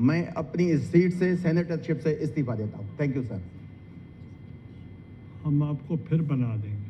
میں اپنی اس سیٹ سے سینیٹرشپ سے استعفیٰ دیتا ہوں. Thank you sir. ہم آپ کو پھر بنا دیں گے.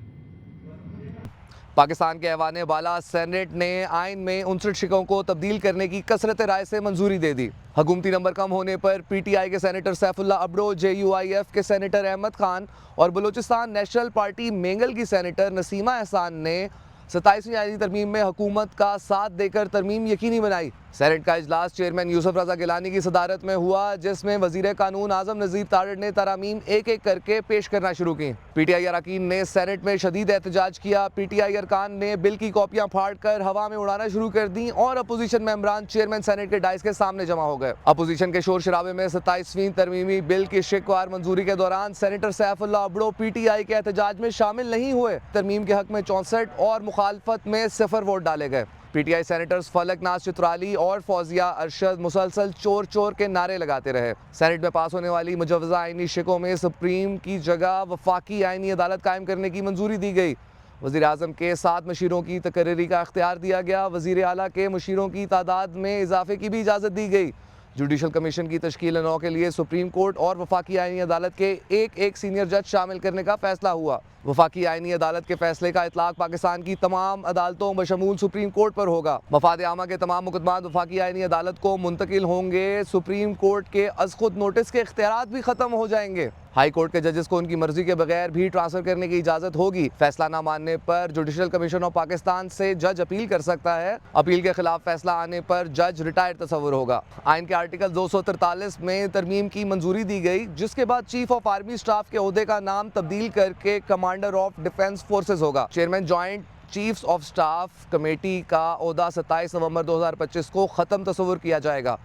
پاکستان کے ایوان بالا سینیٹ نے آئین میں 59 شقوں کو تبدیل کرنے کی کثرت رائے سے منظوری دے دی. حکومتی نمبر کم ہونے پر پی ٹی آئی کے senator Saifullah Abro, J U I F کے سینیٹر احمد خان اور بلوچستان نیشنل پارٹی مینگل کی سینیٹر نسیمہ احسان نے 27ویں آئینی ترمیم میں حکومت کا ساتھ دے کر ترمیم یقینی بنائی. سینیٹ کا اجلاس چیئرمین یوسف رضا گیلانی کی صدارت میں ہوا، جس میں وزیر قانون اعظم نذیر تارڑ نے ترامیم ایک ایک کر کے پیش کرنا شروع کی. پی ٹی آئی اراکین نے سینیٹ میں شدید احتجاج کیا. پی ٹی آئی ارکان نے بل کی کاپیاں پھاڑ کر ہوا میں اڑانا شروع کر دیں اور اپوزیشن ممبران چیئرمین سینیٹ کے ڈائس کے سامنے جمع ہو گئے. اپوزیشن کے شور شرابے میں 27ویں ترمیمی بل کی شقوار منظوری کے دوران senator Saifullah Abro P T I کے احتجاج میں شامل نہیں ہوئے. ترمیم کے حق میں 64 اور مخالفت میں 0 ووٹ ڈالے گئے. پی ٹی آئی سینیٹرز فلک ناز چترالی اور فوزیہ ارشد مسلسل چور چور کے نعرے لگاتے رہے. سینیٹ میں پاس ہونے والی مجوزہ آئینی شقوں میں سپریم کی جگہ وفاقی آئینی عدالت قائم کرنے کی منظوری دی گئی. وزیر اعظم کے 7 مشیروں کی تقرری کا اختیار دیا گیا. وزیر اعلیٰ کے مشیروں کی تعداد میں اضافے کی بھی اجازت دی گئی. جوڈیشل کمیشن کی تشکیل 9 کے لیے سپریم کورٹ اور وفاقی آئینی عدالت کے ایک سینئر جج شامل کرنے کا فیصلہ ہوا. وفاقی آئینی عدالت کے فیصلے کا اطلاق پاکستان کی تمام عدالتوں بشمول سپریم کورٹ پر ہوگا. مفاد عامہ کے تمام مقدمات وفاقی آئینی عدالت کو منتقل ہوں گے. سپریم کورٹ کے از خود نوٹس کے اختیارات بھی ختم ہو جائیں گے. ہائی کورٹ کے ججز کو ان کی مرضی کے بغیر بھی ٹرانسفر کرنے کی اجازت ہوگی. فیصلہ نہ ماننے پر جوڈیشل کمیشن آف پاکستان سے جج اپیل کر سکتا ہے. اپیل کے خلاف فیصلہ آنے پر جج ریٹائر تصور ہوگا. آئین کے آرٹیکل 243 میں ترمیم کی منظوری دی گئی، جس کے بعد چیف آف آرمی اسٹاف کے عہدے کا نام تبدیل کر کے کمانڈر آف ڈیفنس فورسز ہوگا. Chairman joint chiefs of staff committee کا عہدہ 27 نومبر 2025 کو ختم تصور کیا جائے گا.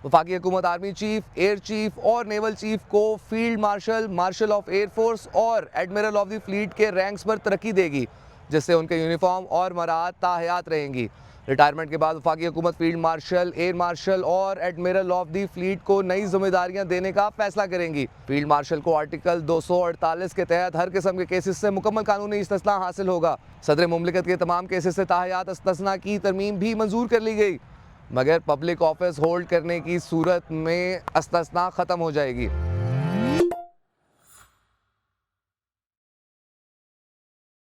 وفاقی حکومت آرمی چیف، ایئر چیف اور نیول چیف کو field marshal, martial of air force اور ایڈمرل آف دی فلیٹ کے رینکس پر ترقی دے گی، جس سے ان کے یونیفارم اور مراعات تاحیات رہیں گی. ریٹائرمنٹ کے بعد وفاقی حکومت فیلڈ مارشل، ایئر مارشل اور ایڈمرل آف دی فلیٹ کو نئی ذمہ داریاں دینے کا فیصلہ کریں گی. فیلڈ مارشل کو آرٹیکل 248 کے تحت ہر قسم کے کیسز سے مکمل قانونی استثناء حاصل ہوگا. صدر مملکت کے تمام کیسز سے تاحیات استثناء کی ترمیم بھی منظور کر لی گئی، مگر پبلک آفس ہولڈ کرنے کی صورت میں استثناء ختم ہو جائے گی.